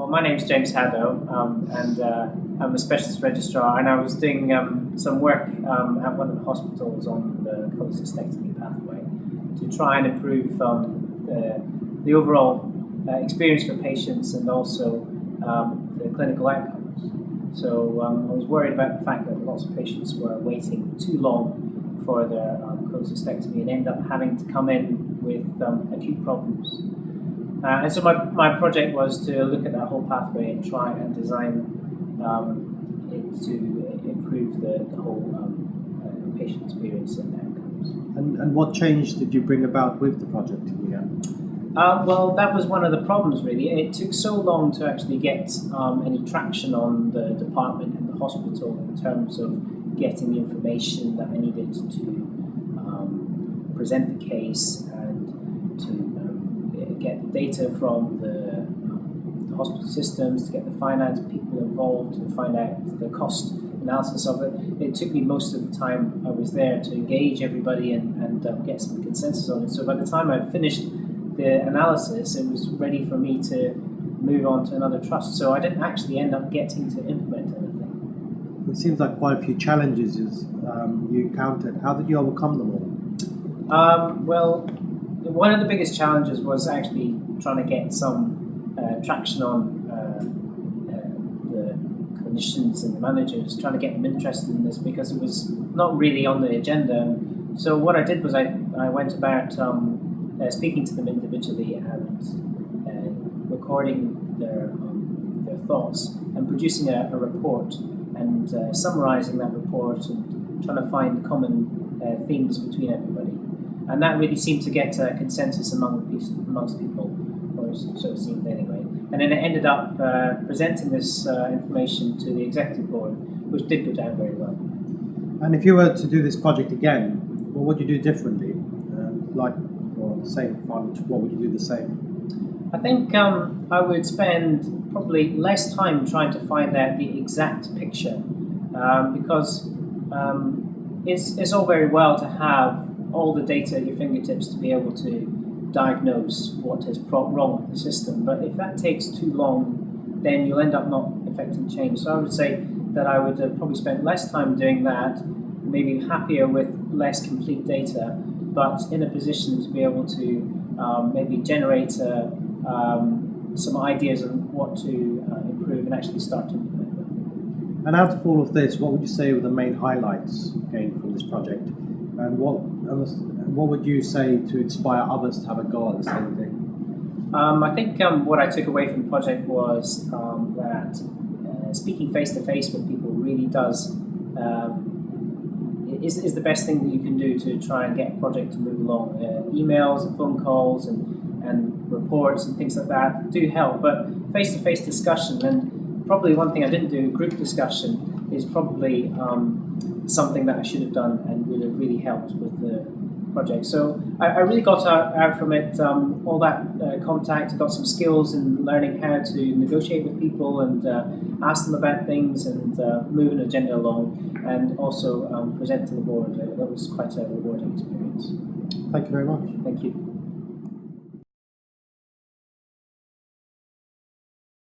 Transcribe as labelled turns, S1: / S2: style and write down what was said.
S1: Well, my name's James Haddow, and I'm a specialist registrar, and I was doing some work at one of the hospitals on the cholecystectomy pathway to try and improve the overall experience for patients and also the clinical outcomes. So I was worried about the fact that lots of patients were waiting too long for their cholecystectomy and end up having to come in with acute problems. And so my project was to look at that whole pathway and try and design it to improve the whole patient experience and outcomes.
S2: And what change did you bring about with the project in the end?
S1: Well, that was one of the problems, really. It took so long to actually get any traction on the department and the hospital in terms of getting the information that I needed to present the case and to get the data from the hospital systems, to get the finance people involved, to find out the cost analysis of it. It took me most of the time I was there to engage everybody and get some consensus on it. So by the time I finished the analysis, it was ready for me to move on to another trust. So I didn't actually end up getting to implement anything.
S2: It seems like quite a few challenges you encountered. How did you overcome them all?
S1: Well, one of the biggest challenges was actually trying to get some traction on the clinicians and the managers, trying to get them interested in this because it was not really on the agenda. So what I did was I went about speaking to them individually and recording their thoughts and producing a report and summarising that report and trying to find common themes between everybody. And that really seemed to get a consensus amongst people, or so it seemed anyway. And then it ended up presenting this information to the executive board, which did go down very well.
S2: And if you were to do this project again, what would you do differently? Or the same fund, what would you do the same?
S1: I think I would spend probably less time trying to find out the exact picture, because it's all very well to have all the data at your fingertips to be able to diagnose what is wrong with the system. But if that takes too long, then you'll end up not affecting change. So I would say that I would have probably spent less time doing that, maybe happier with less complete data, but in a position to be able to maybe generate some ideas on what to improve and actually start to implement them.
S2: And out of all of this, what would you say were the main highlights gained from this project? And what would you say to inspire others to have a go at the same thing?
S1: I think what I took away from the project was that speaking face to face with people really is the best thing that you can do to try and get a project to move along. Emails and phone calls and reports and things like that do help, but face to face discussion, and probably one thing I didn't do, group discussion, is probably something that I should have done and would have really helped with the project. So I really got out from it all that contact. I got some skills in learning how to negotiate with people and ask them about things and move an agenda along, and also present to the board. That was quite a rewarding experience.
S2: Thank you very much.
S1: Thank you.